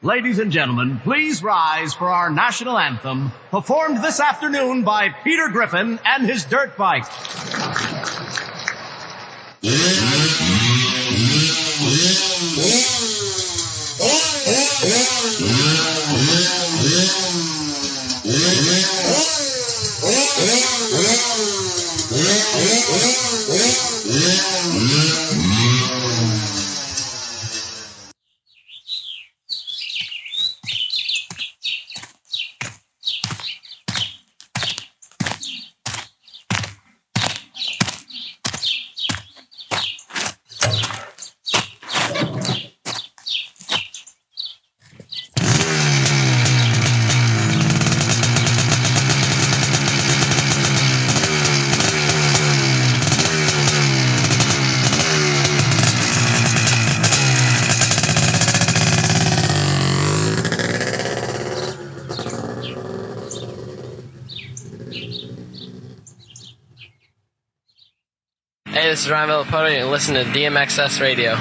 Ladies and gentlemen, please rise for our national anthem, performed this afternoon by Peter Griffin and his dirt bike. Hey, this is Ryan Villapoto, and listen to DMXS Radio.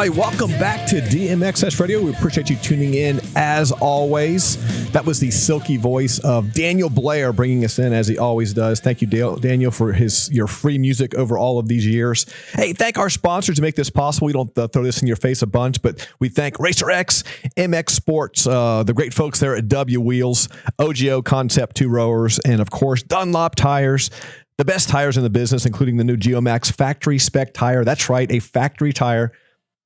Welcome back to DMXS Radio. We appreciate you tuning in as always. That was the silky voice of Daniel Blair bringing us in as he always does. Thank you, Daniel, for your free music over all of these years. Hey, thank our sponsors to make this possible. We don't throw this in your face a bunch, but we thank Racer X, MX Sports, the great folks there at W Wheels, OGO Concept 2 Rowers, and of course, Dunlop Tires. The best tires in the business, including the new Geomax factory spec tire. That's right, a factory tire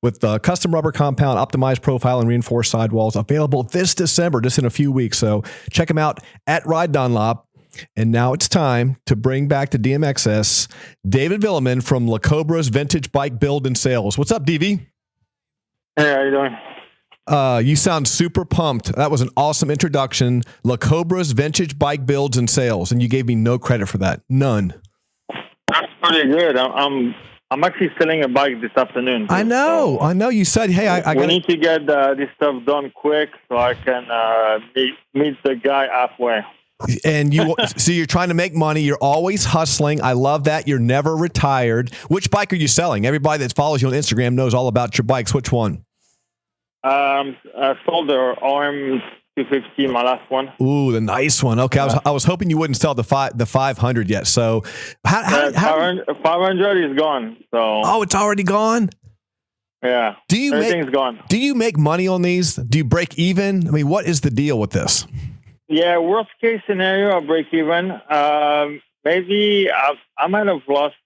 with custom rubber compound, optimized profile, and reinforced sidewalls, available this December, just in a few weeks. So check them out at Ride Dunlop. And now it's time to bring back to DMXS David Vuillemin from La Cobra's Vintage Bike Build and Sales. What's up, DV? Hey, how you doing? You sound super pumped. That was an awesome introduction. La Cobra's Vintage Bike Builds and Sales, and you gave me no credit for that. None. That's pretty good. I'm actually selling a bike this afternoon. I know. You said, hey, I we need to get this stuff done quick so I can meet the guy halfway. And so you're trying to make money. You're always hustling. I love that. You're never retired. Which bike are you selling? Everybody that follows you on Instagram knows all about your bikes. Which one? I sold the RM 250, my last one. Ooh, the nice one. Okay, I was hoping you wouldn't sell the 500 yet. So how 500 is gone. So it's already gone. Yeah, everything's gone. Do you make money on these? Do you break even? I mean, what is the deal with this? Yeah, worst case scenario, I'll break even. Maybe I might have lost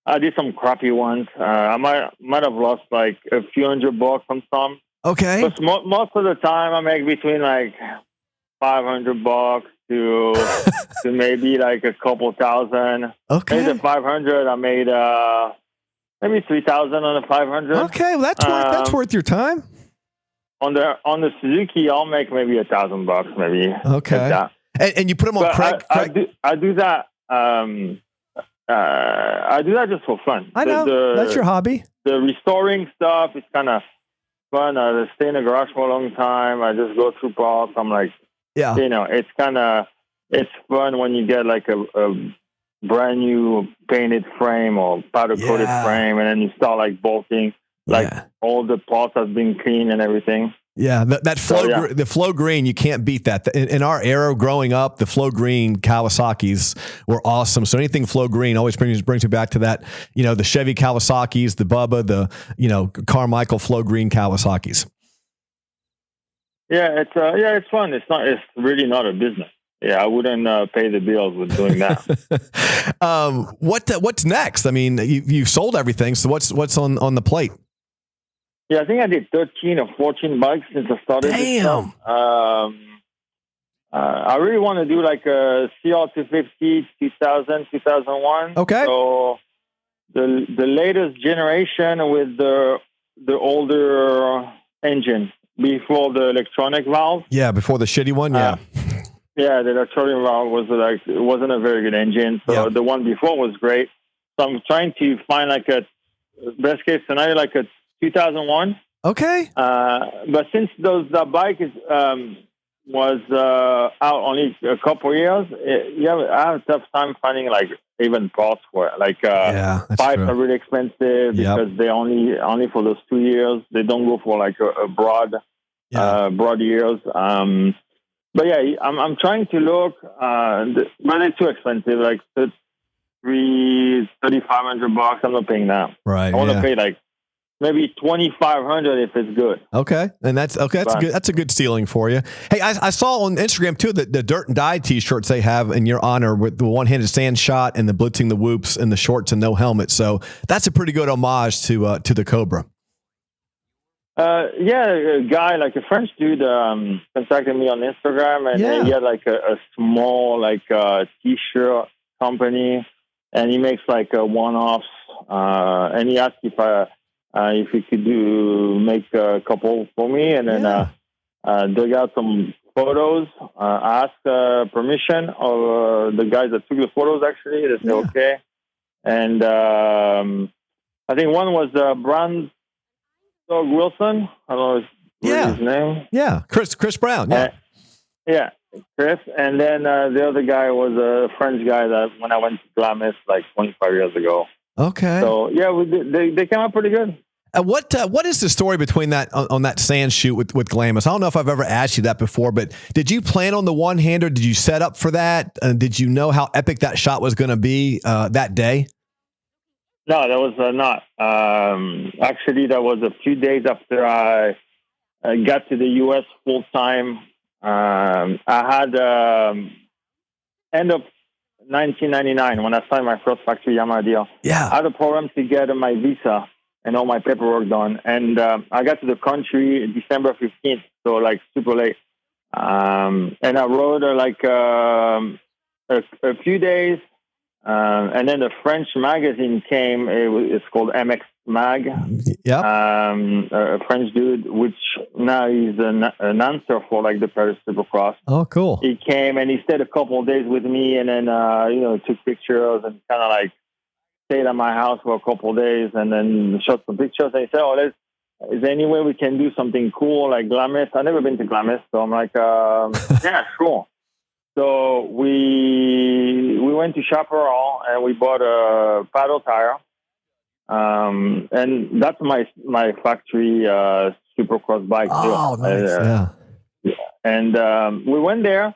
I did some crappy ones. I might have lost like a few $100 on some. Okay. But most of the time, I make between like $500 to maybe like a couple thousand. Okay. Maybe the 500, I made maybe 3,000 on the 500. Okay, well that's worth your time. On the Suzuki, I'll make maybe $1,000, maybe. Okay. Like that. And you put them on Craig. I do that. I do that just for fun. I know that's your hobby. The restoring stuff is kind of fun. I stay in the garage for a long time. I just go through parts. I'm like, yeah, it's fun when you get like a brand new painted frame or powder coated frame, and then you start like bolting, all the parts have been clean and everything. Yeah, the flow green, you can't beat that. In our era growing up, the flow green Kawasaki's were awesome. So anything flow green always brings me back to that. You know, the Chevy Kawasaki's, the Bubba, the Carmichael flow green Kawasaki's. Yeah, it's fun. It's really not a business. Yeah, I wouldn't pay the bills with doing that. What's next? I mean, you've sold everything. So what's on the plate? Yeah, I think I did 13 or 14 bikes since I started. Damn. This stuff. I really want to do like a CR250 2000, 2001. Okay. So the latest generation with the older engine before the electronic valve. Yeah, before the shitty one. Yeah. Yeah, the electronic valve it wasn't a very good engine. So the one before was great. So I'm trying to find like a best case scenario, like a 2001. Okay. But since that bike was out only a couple of years, I have a tough time finding like even parts for it. Like pipes are really expensive because they only for those 2 years. They don't go for like a broad years. But yeah, I'm trying to look, but it's too expensive. Like $3,500. I'm not paying that. Right. I want to pay like maybe $2,500 if it's good. Okay, and that's good. That's a good stealing for you. Hey, I saw on Instagram too that the Dirt and Die T-shirts they have in your honor with the one-handed sand shot and the blitzing the whoops and the shorts and no helmet. So that's a pretty good homage to the Cobra. A guy, like a French dude, contacted me on Instagram, and he had like a small T-shirt company, and he makes like one-offs. And he asked if he could make a couple for me, and then dug out some photos. Asked permission of the guys that took the photos. Actually, they said okay, and I think one was Brand. Doug Wilson, I don't know his name. Yeah, Chris Brown. Yeah, Chris. And then the other guy was a French guy that when I went to Glamis like 25 years ago. Okay. So yeah, they came out pretty good. What is the story between that on that sand shoot with Glamis? I don't know if I've ever asked you that before, but did you plan on the one-hander? Did you set up for that? Did you know how epic that shot was going to be that day? No, that was not. Actually, that was a few days after I got to the U.S. full time. I had end of 1999 when I signed my first factory Yamaha deal. Yeah, I had a problem to get my visa and all my paperwork done, and I got to the country December 15th, so like super late. And I rode a few days. And then the French magazine came. It's called MX Mag. Yeah. A French dude, which now he's an announcer for like the Paris Supercross. Oh, cool. He came and he stayed a couple of days with me, and then took pictures and kind of like stayed at my house for a couple of days, and then shot some pictures. And he said, "Oh, is there any way we can do something cool like Glamis?" I've never been to Glamis, so I'm like, "Yeah, sure." So we went to Chaparral and we bought a paddle tire, and that's my factory Supercross bike. Oh, nice! And we went there,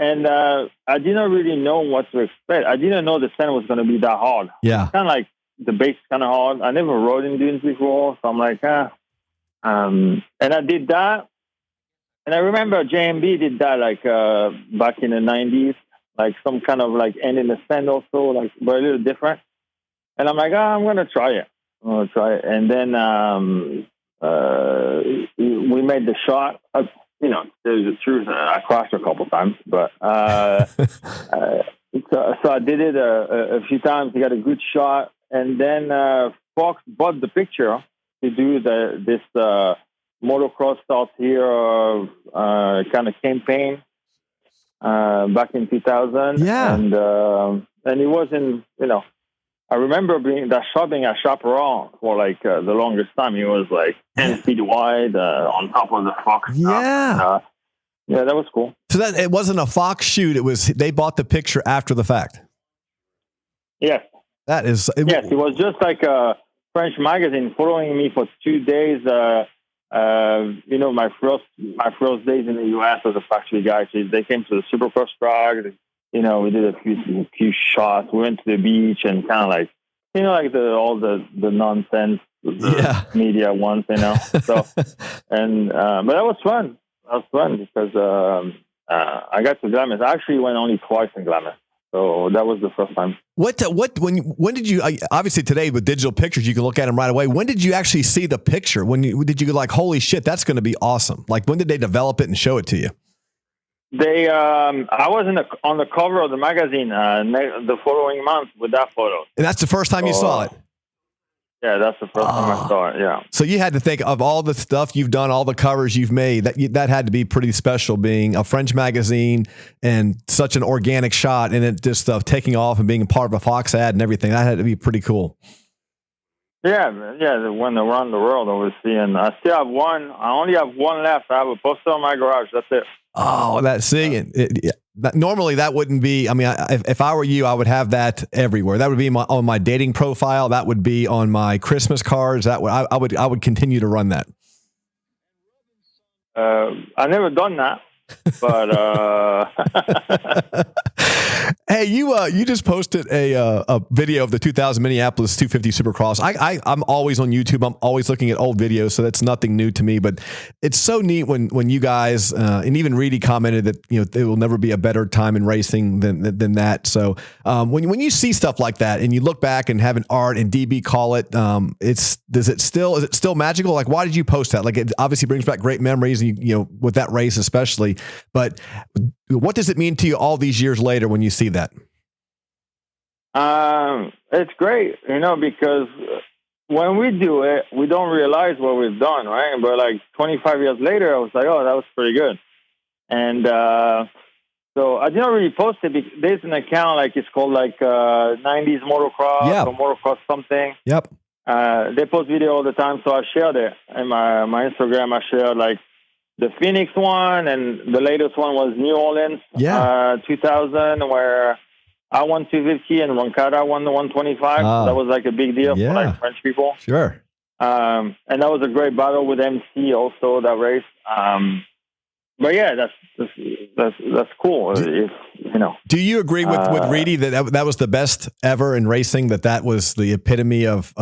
and I didn't really know what to expect. I didn't know the sand was going to be that hard. Yeah, kind of like the base kind of hard. I never rode in dunes before, so I'm like, and I did that. And I remember JMB did that like back in the 90s, like some kind of like end in the sand also, like but a little different. And I'm like, I'm gonna try it. And then we made the shot. There's the truth. I crashed a couple times, but so I did it a few times. I got a good shot, and then Fox bought the picture to do this. Motocross Starts Here kind of campaign back in 2000. Yeah. And it wasn't, I remember that shot being at Chaparral for like the longest time. It was like 10 feet wide on top of the Fox. Yeah. Yeah, that was cool. So that it wasn't a Fox shoot. It was, they bought the picture after the fact. Yes. That is. Yes. It was just like a French magazine following me for 2 days. My first days in the U.S. as a factory guy, so they came to the Supercross track. We did a few shots. We went to the beach and kind of like, all the nonsense media ones, So, and but that was fun. That was fun because I got to Glamis. I actually went only twice in Glamis. So that was the first time. When did you, obviously today with digital pictures, you can look at them right away. When did you actually see the picture? Did you go like, holy shit, that's going to be awesome? Like when did they develop it and show it to you? I was on the cover of the magazine the following month with that photo. And that's the first time you saw it? Yeah, that's the first time I saw it, yeah. So you had to think of all the stuff you've done, all the covers you've made, that had to be pretty special, being a French magazine and such an organic shot, and it just taking off and being part of a Fox ad and everything. That had to be pretty cool. Yeah, went around the world, obviously, and I still have one. I only have one left. I have a poster in my garage. That's it. Oh, normally that wouldn't be. I mean, if I were you, I would have that everywhere. That would be on my dating profile. That would be on my Christmas cards. I would continue to run that. I never done that, but hey, you just posted a video of the 2000 Minneapolis 250 Supercross. I'm always on YouTube. I'm always looking at old videos, so that's nothing new to me. But it's so neat when you guys and even Reedy commented that there will never be a better time in racing than that. So when you see stuff like that and you look back and have an art and DB call it, is it still magical? Like, why did you post that? Like, it obviously brings back great memories, and with that race especially. But what does it mean to you all these years later when you see that? It's great, because when we do it, we don't realize what we've done, right? But like 25 years later, I was like, oh, that was pretty good. And so I didn't really post it because there's an account, like it's called like 90s motocross or motocross something. Yep. They post video all the time, so I shared it in my Instagram. I shared like the Phoenix one, and the latest one was New Orleans, 2000, where I won 250 and Roncada won the 125. So that was like a big deal for like French people. Sure. And that was a great battle with MC also, that race. But yeah, that's cool. Do you agree with Reedy that was the best ever in racing? That was the epitome of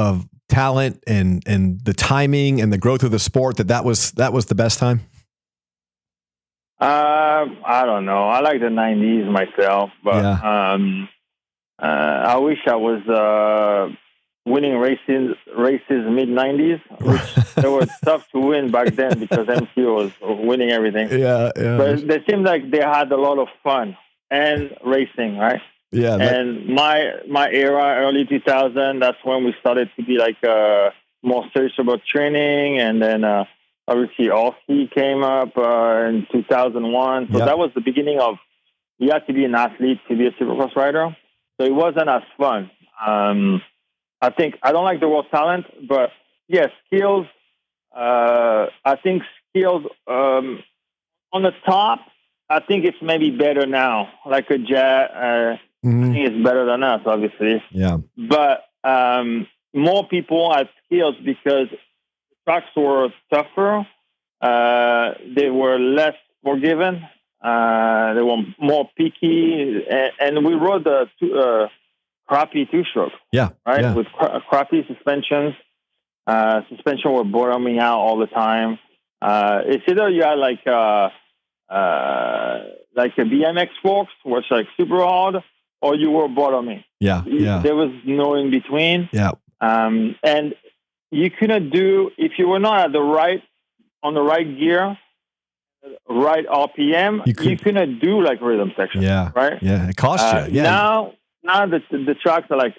talent and the timing and the growth of the sport. That was the best time. I don't know. I like the 90s myself, but I wish I was winning races mid 90s, which they were tough to win back then because MC was winning everything. Yeah. But they seemed like they had a lot of fun and racing, right? Yeah. And my era, early 2000, that's when we started to be like more serious about training, and then obviously RC came up in 2001. So that was the beginning of you had to be an athlete to be a supercross rider. So it wasn't as fun. I think I don't like the word talent, but skills. I think skills on the top. I think it's maybe better now. Like a Jet, I think it's better than us, obviously. Yeah. But more people had skills because tracks were tougher. They were less forgiving. They were more picky, and we rode a crappy two-stroke. Yeah. Right. Yeah. With crappy suspensions. Suspension were bottoming out all the time. It's either you had like a BMX forks, which like super hard, or you were bottoming. Yeah. There was no in between. Yeah. And you couldn't do, if you were not on the right gear, right RPM, you couldn't do like rhythm section. Yeah. Right. Yeah. It cost you. Yeah. Now the tracks are like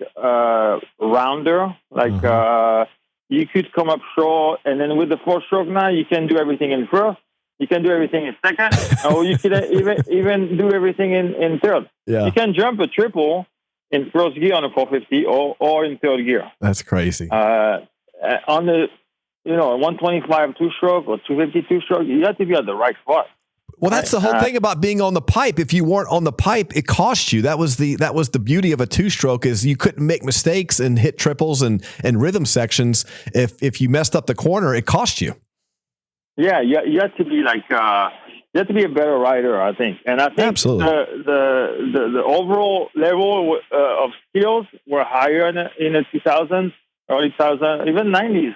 rounder, like you could come up short, and then with the 4-stroke now you can do everything in first, you can do everything in second, or you can even do everything in third. Yeah. You can jump a triple in first gear on a 450 or in third gear. That's crazy. On the 125 2-stroke or 250 2-stroke, you have to be at the right spot. Well, that's the whole thing about being on the pipe. If you weren't on the pipe, it cost you. That was the beauty of a 2-stroke, is you couldn't make mistakes and hit triples and rhythm sections. If you messed up the corner, it cost you. Yeah, you have to be like you have to be a better rider, I think. And I think absolutely the overall level of skills were higher in the 2000s, early 2000s, even 90s.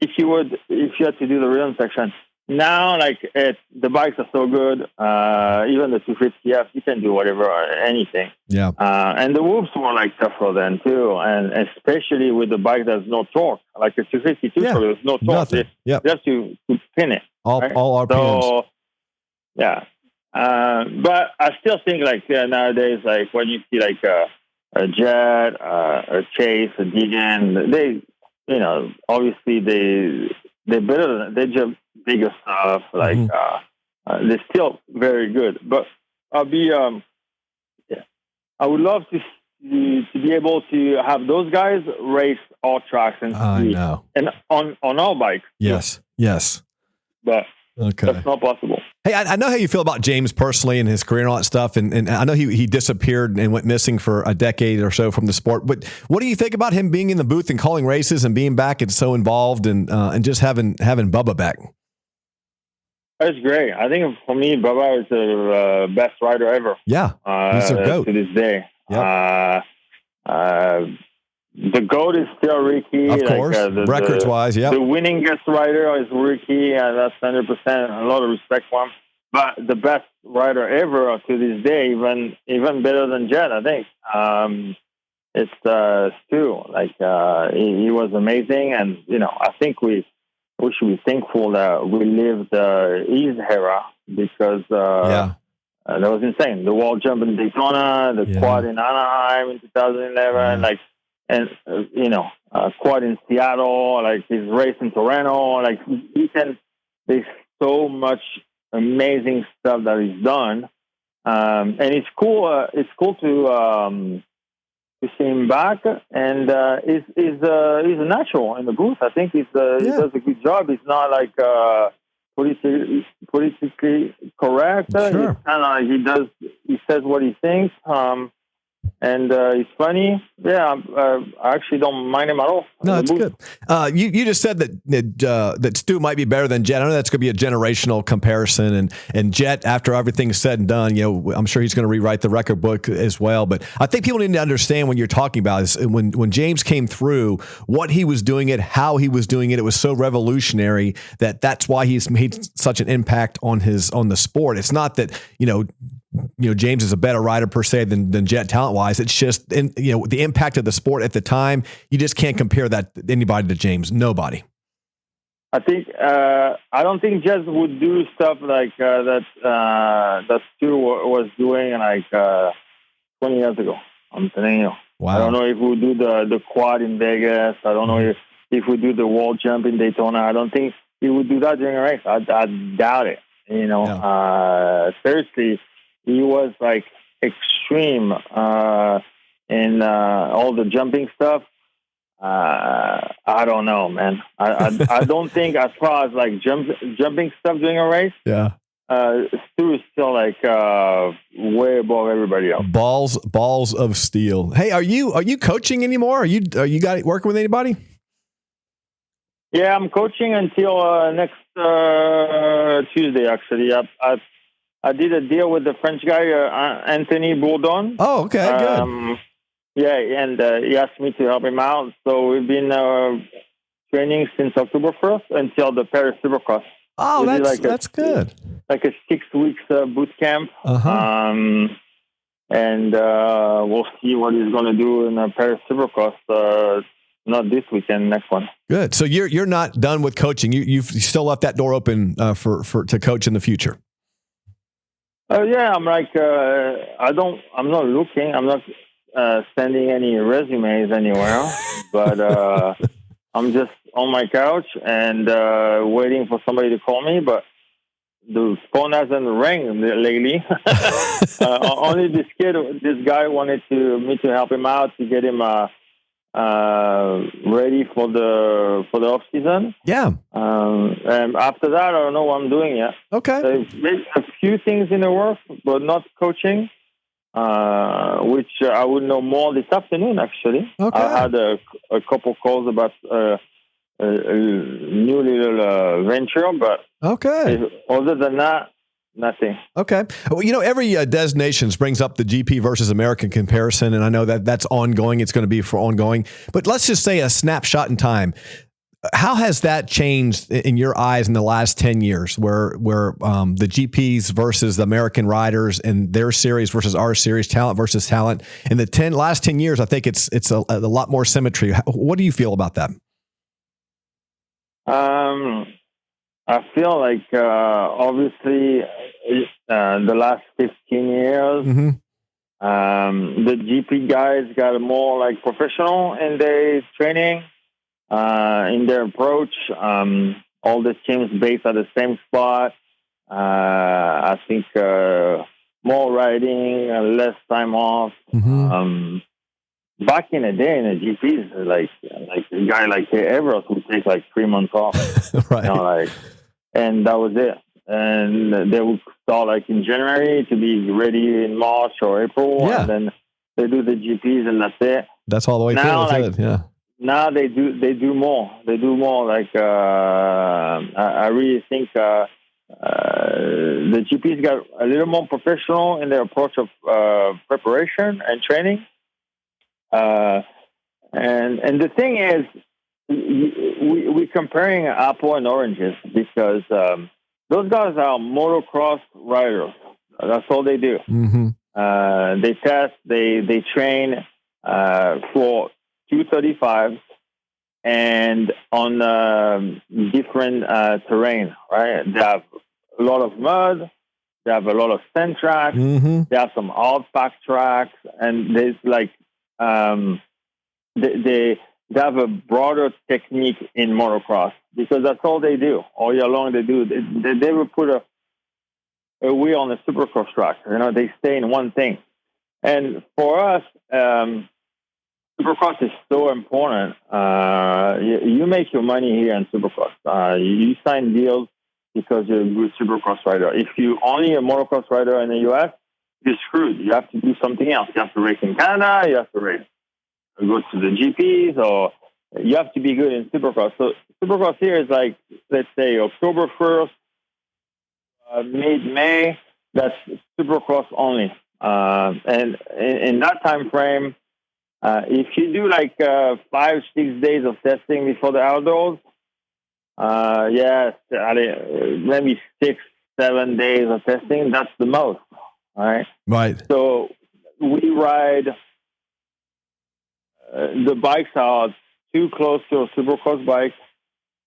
If you had to do the rhythm section. Now, like the bikes are so good, even the 250F, you can do whatever, anything. Yeah. And the whoops were like tougher then too, and especially with the bike that's no torque, like a 252, so there's no torque. Nothing. You have to pin it. All RPMs. So, yeah. But I still think like nowadays, like when you see like a Jet, a Chase, a Deegan, they, you know, obviously they're better than, they just bigger stuff. Like they're still very good. But I'll be I would love to be able to have those guys race all tracks and and on all bikes. Yes, yes. But okay, that's not possible. Hey, I know how you feel about James personally and his career and all that stuff, and I know he disappeared and went missing for a decade or so from the sport. But what do you think about him being in the booth and calling races and being back and so involved and just having Bubba back? That's great. I think for me, Bubba is the best rider ever. Yeah, he's a GOAT to this day. Yep. The GOAT is still Ricky. Of course, records-wise, yeah. The winningest rider is Ricky, and that's 100%. A lot of respect for him. But the best rider ever to this day, even better than Jet, I think. It's Stu. Like he was amazing, and you know, I think we should be thankful that we lived his era because that was insane. The wall jump in Daytona, the quad in Anaheim in 2011, like, and you know, quad in Seattle, like his race in Toronto, like there's so much amazing stuff that he's done, and it's cool. It's cool to see him back, and he's a natural in the booth. I think he does a good job. He's not like politically correct. Sure. He's kind of he says what he thinks, and he's funny. Yeah, I actually don't mind him at all. No, that's good. You just said that Stu might be better than Jet. I know that's going to be a generational comparison, and Jet, after everything's said and done, you know, I'm sure he's going to rewrite the record book as well. But I think people need to understand when you're talking about is when James came through, what he was doing it, how he was doing it. It was so revolutionary that's why he's made such an impact on the sport. It's not that James is a better rider per se than Jet talent wise. It's just the impact of the sport at the time. You just can't compare that anybody to James. Nobody. I think I don't think Jet would do stuff like that Stu was doing like 20 years ago. I'm telling you. Wow. I don't know if we do the quad in Vegas. I don't know if we do the wall jump in Daytona. I don't think he would do that during a race. I doubt it. Seriously. He was like extreme in all the jumping stuff. I don't know, man. I don't think as far as like jumping stuff during a race. Yeah. Stu is still like way above everybody else. Balls of steel. Hey, are you coaching anymore? Are you working with anybody? Yeah, I'm coaching until next Tuesday. Actually, I did a deal with the French guy, Anthony Bourdon. Oh, okay, good. Yeah, and he asked me to help him out. So we've been training since October 1st until the Paris Supercross. Oh, that's good. Like a 6 weeks boot camp. And we'll see what he's going to do in the Paris Supercross. Not this weekend, next one. Good. So you're not done with coaching. You've still left that door open to coach in the future. Yeah, I'm like, I'm not looking. I'm not sending any resumes anywhere, but I'm just on my couch and waiting for somebody to call me. But the phone hasn't rang lately. Only this guy wanted me to help him out to get him ready for the off season. Yeah. And after that, I don't know what I'm doing yet. Okay. There's a few things in the works, but not coaching, which I would know more this afternoon, actually. Okay. I had a couple calls about a new little venture, but other than that, nothing. Okay. Well, every Des Nations brings up the GP versus American comparison, and I know that's ongoing. It's going to be for ongoing. But let's just say a snapshot in time. How has that changed in your eyes in the last 10 years where the GPs versus the American riders and their series versus our series, talent versus talent? In the last 10 years, I think it's a lot more symmetry. What do you feel about that? I feel like obviously the last 15 years, the GP guys got more like professional in their training, in their approach. All the teams based at the same spot. I think more riding, less time off. Back in the day in the GPs, like a guy like Everest would take like 3 months off, right? You know, like, and that was it. And they would start like in January to be ready in March or April, and then they do the GPs, and that's it. That's all the way now, through. Like, yeah. Now they do more. They do more. Like I really think the GPs got a little more professional in their approach of preparation and training. And the thing is, we're comparing apple and oranges because those guys are motocross riders. That's all they do. They test, they train for 235 and on different terrain, right? They have a lot of mud. They have a lot of sand tracks. They have some hard pack tracks, and there's like they have a broader technique in motocross because that's all they do all year long. They do. They will put a wheel on a supercross track. You know, they stay in one thing. And for us, supercross is so important. You make your money here in supercross. You sign deals because you're a good supercross rider. If you're only a motocross rider in the U.S., you're screwed. You have to do something else. You have to race in Canada. You have to go to the GPs, or you have to be good in supercross. So supercross here is like, let's say, October 1st, mid-May. That's supercross only. And in that time frame, if you do like 5-6 days of testing before the outdoors, maybe 6-7 days of testing, that's the most. Right. So we ride. The bikes are too close to a supercross bike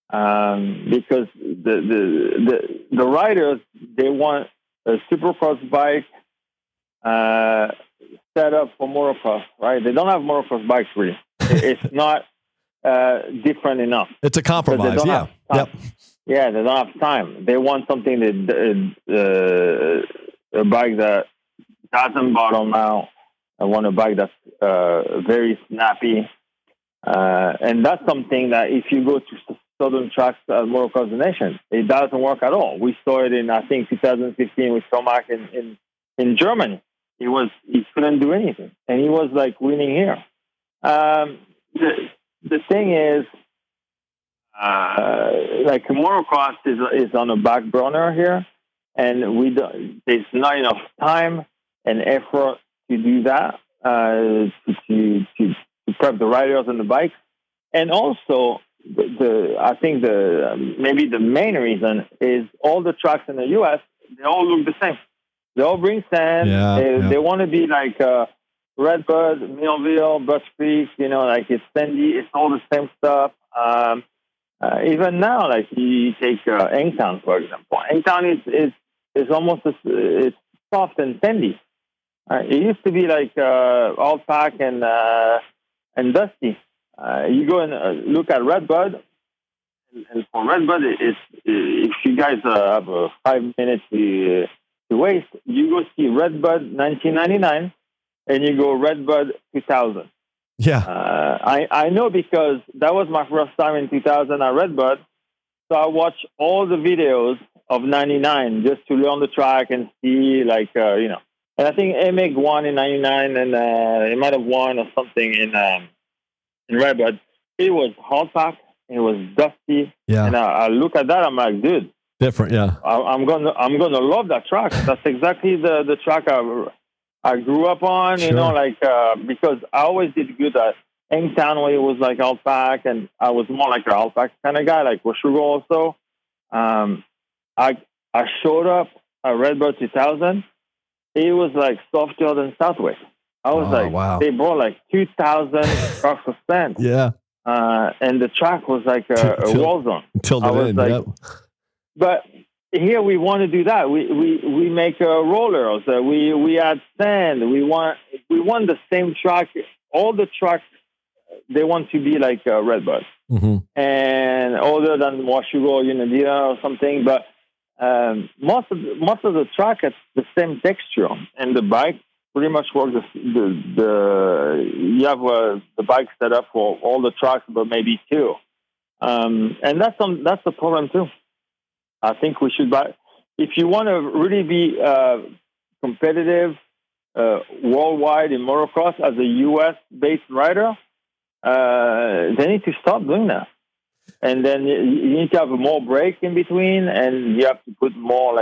because the riders, they want a supercross bike set up for motocross, right? They don't have motocross bikes really. It's not different enough. It's a compromise. Yeah. Yep. Yeah, they don't have time. They want something that a bike that doesn't bottom out. I want a bike that's very snappy. And that's something that if you go to southern tracks at Motocross the Nation, it doesn't work at all. We saw it in, I think, 2015 with Tomac in Germany. He couldn't do anything. And he was like winning here. The thing is, like motocross is on a back burner here. And there's not enough time and effort to do that, to prep the riders and the bikes. And also, I think maybe the main reason is all the tracks in the U.S., they all look the same. They all bring sand. They want to be like Redbud, Millville, Butch Creek, like it's sandy. It's all the same stuff. Even now, like you take Engtown, for example. Engtown is almost it's soft and sandy. It used to be like all pack and dusty. You go and look at Redbud, and for Redbud, if you guys have 5 minutes to waste, you go see Redbud 1999, and you go Redbud 2000. Yeah, I know because that was my first time in 2000 at Redbud, so I watched all the videos of 99 just to learn the track and see, like And I think Emig won in 99, and he might have won or something in Redbud. It was hard pack. It was dusty. Yeah. And I look at that. I'm like, dude, different. Yeah. I'm gonna love that track. That's exactly the track I grew up on. Sure. Because I always did good at Engtown where it was like hard pack, and I was more like a hard pack kind of guy, like Washugo also. I showed up at Redbud 2000. It was like softer than Southwest. I was wow. They brought like 2,000 trucks of sand. Yeah. And the track was like a war zone. Until the end, But here we want to do that. We make rollers. We add sand. We want the same track. All the tracks, they want to be like Redbud, and other than Washugo or Unadilla or something. But most of the track has the same texture, and the bike pretty much works. You have the bike set up for all the tracks, but maybe two, and that's the problem too. I think we should buy if you want to really be competitive worldwide in motocross as a U.S. based rider. They need to stop doing that. And then you need to have more break in between, and you have to put more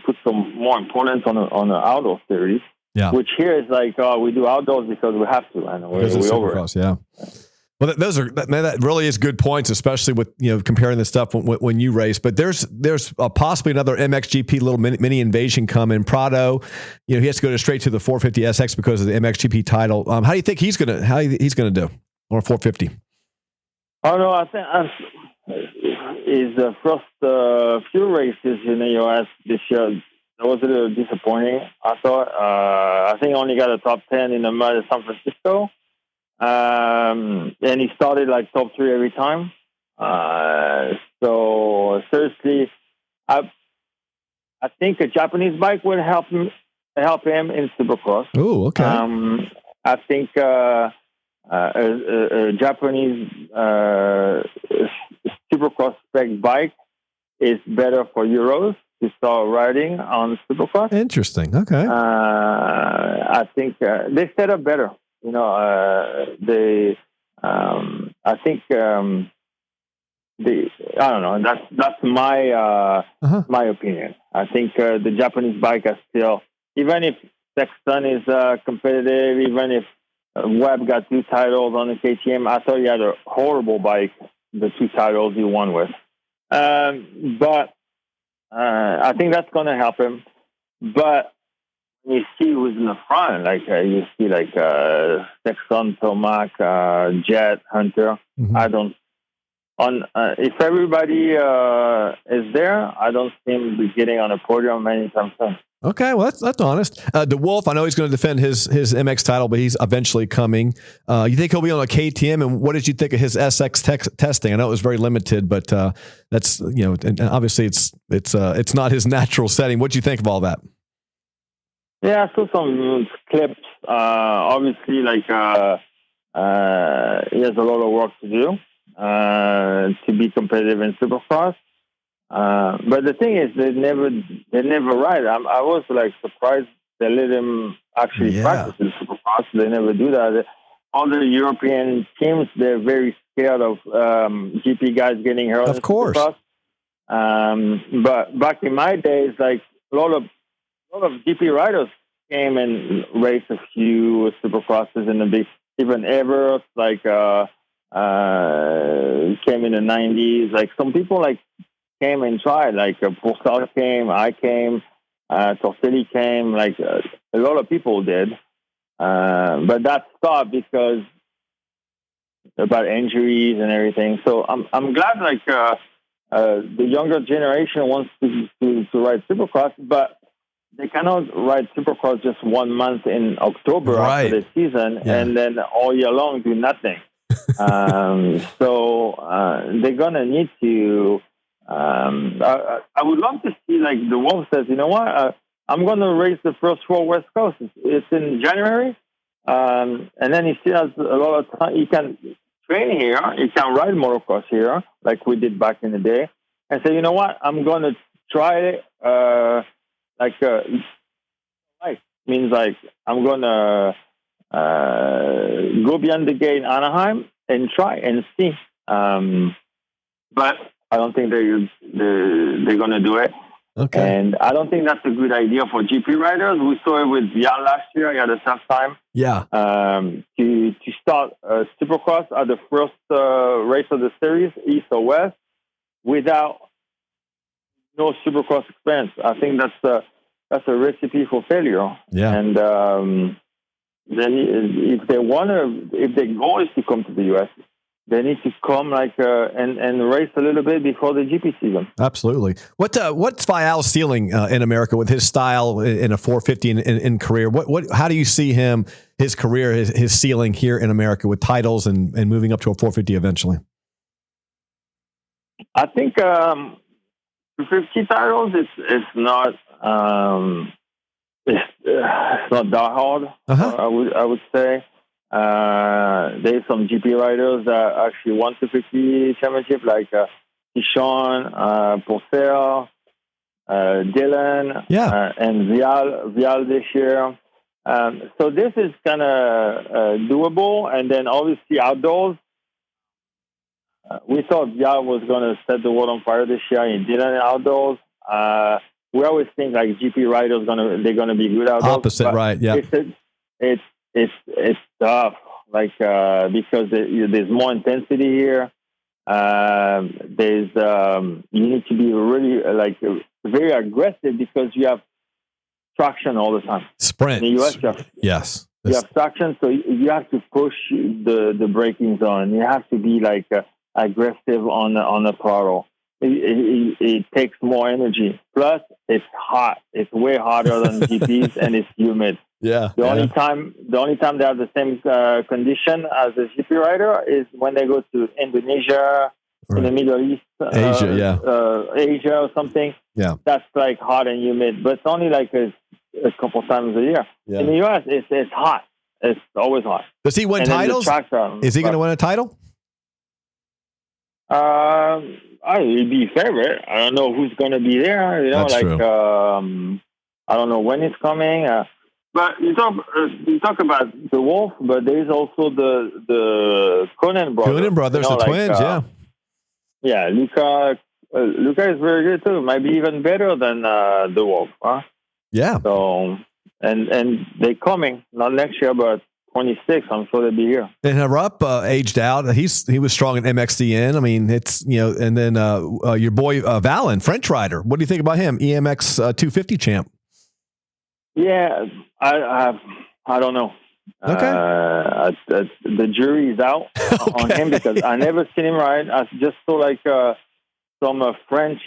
put some more importance on the outdoor series. Yeah. Which here is like, we do outdoors because we have to, and we're over it. Yeah. Well, that really is good points, especially with comparing the stuff when you race. But there's possibly another MXGP little mini invasion coming. Prado, he has to go straight to the 450 SX because of the MXGP title. How do you think he's gonna do on a 450? Oh no, I think his first few races in the US this year, that was a little disappointing. I thought. I think he only got a top 10 in the mud at San Francisco. And he started like top 3 every time. So seriously, I think a Japanese bike will help him in Supercross. Oh, okay. I think a Japanese Supercross spec bike is better for Euros to start riding on Supercross. Interesting. Okay. I think they set up better. I think I don't know. That's my my opinion. I think the Japanese bike are still, even if Sexton is competitive, even if Webb got 2 titles on the KTM, I thought he had a horrible bike, the 2 titles he won with. But I think that's going to help him. But you see who's in the front, you see Sexton, Tomac, Jet, Hunter. I don't. If everybody is there, I don't see him getting on a podium anytime soon. Okay, well that's honest. DeWolf, I know he's going to defend his MX title, but he's eventually coming. You think he'll be on a KTM? And what did you think of his SX testing? I know it was very limited, but that's and obviously it's not his natural setting. What do you think of all that? Yeah, I saw some clips. Obviously, he has a lot of work to do to be competitive in Supercross. But the thing is, they never ride. I was surprised they let him actually practice in Supercross. They never do that. All the European teams, they're very scared of GP guys getting hurt. Of course. But back in my days, a lot of GP riders came and raced a few Supercrosses in the big, even Everett, came in the 90s. Some people came and tried, Pourcel came, I came, Tortelli came, a lot of people did. But that stopped because about injuries and everything. So I'm glad the younger generation wants to ride Supercross, but they cannot ride Supercross just 1 month in October after the season and then all year long do nothing. So they're gonna need to. I would love to see the Wolf says, you know what, I'm gonna race the first 4 West Coast. It's in January, and then he still has a lot of time. He can train here. He can ride motocross here, like we did back in the day, and say, you know what, I'm gonna try it. Means I'm gonna go beyond the gate in Anaheim and try and see. But I don't think they're gonna do it. Okay. And I don't think that's a good idea for GP riders. We saw it with Jan last year. He had a tough time. Yeah. To start Supercross at the first race of the series, East or West, without no Supercross experience. I think that's a recipe for failure. Yeah. And then if their goal is to come to the US, they need to come and race a little bit before the GP season. Absolutely. What's Vial's ceiling in America with his style in a 450 in career? How do you see his career, his ceiling here in America with titles and moving up to a 450 eventually? I think 250 titles. It's not it's not that hard. I would say. There's some GP riders that actually won 250 championship, like Tishon, Porcel, Dylan, and Vial this year. So this is kind of doable. And then obviously outdoors, we thought Vial was going to set the world on fire this year. He didn't outdoors. We always think like GP riders they're gonna be good outdoors. Opposite, right? Yeah. It's tough, because there's more intensity here. There's you need to be really very aggressive because you have traction all the time. Sprint. In the US, yes. You have traction, so you have to push the braking zone. You have to be aggressive on the throttle. It takes more energy. Plus, it's hot. It's way hotter than GPs, and it's humid. Yeah. The only time they have the same condition as a GP rider is when they go to Indonesia, in the Middle East, Asia or something. Yeah. That's hot and humid, but it's only a couple times a year. Yeah. In the US, it's hot. It's always hot. Does he win titles? Is he going to win a title? He'd be favorite. I don't know who's going to be there. That's true. I don't know when it's coming. But you talk about the Wolf, but there's also the Conan brothers. Conan brothers, the twins, yeah. Yeah, Luca is very good too. Might be even better than the Wolf, huh? Yeah. So and they're coming, not next year, but 26. I'm sure they'll be here. And Rupp aged out. He was strong in MXDN. I mean, it's and then your boy Valen, French rider. What do you think about him? EMX 250 champ. Yeah, I don't know. Okay. The jury is out on him because I never seen him ride. I just saw some French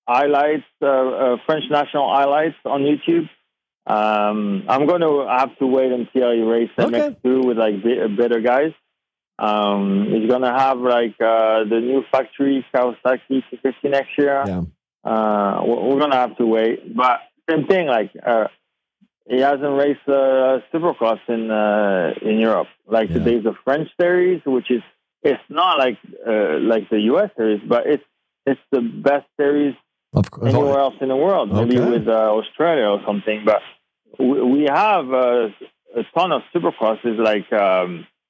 highlights, French national highlights on YouTube. I'm going to have to wait until he races MX2 with better guys. He's going to have the new factory Kawasaki 250 next year. Yeah. We're going to have to wait, but same thing. He hasn't raced Supercross in Europe. There's a French series, which it's not like the US series, but it's the best series anywhere else in the world. Maybe with Australia or something. But we have a ton of Supercrosses,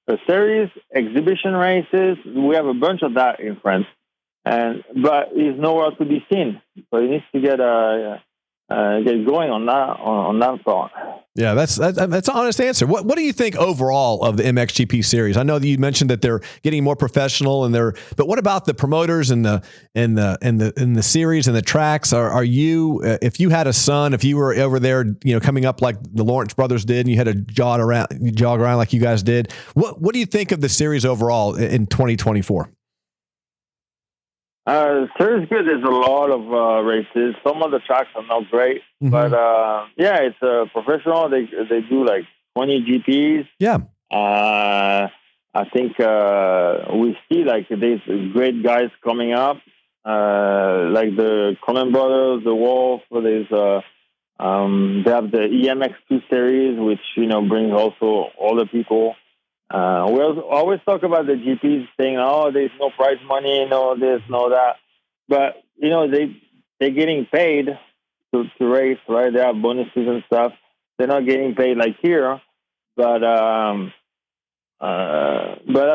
a series, exhibition races. We have a bunch of that in France, but he's nowhere to be seen. So he needs to get going on that part. Yeah, that's an honest answer. What do you think overall of the MXGP series? I know that you mentioned that they're getting more professional but what about the promoters and the series and the tracks? Are you if you had a son, if you were over there, coming up like the Lawrence brothers did, and you had to jog around like you guys did, what do you think of the series overall in 2024? Series good. There's a lot of races. Some of the tracks are not great, but it's professional. They do 20 GPs. Yeah. I think we see these great guys coming up, like the Conan brothers, the Wolf. There's they have the EMX2 series, which brings also all the people. We always talk about the GPs saying, there's no prize money, no this, no that. But, they're getting paid to race, right? They have bonuses and stuff. They're not getting paid like here. But I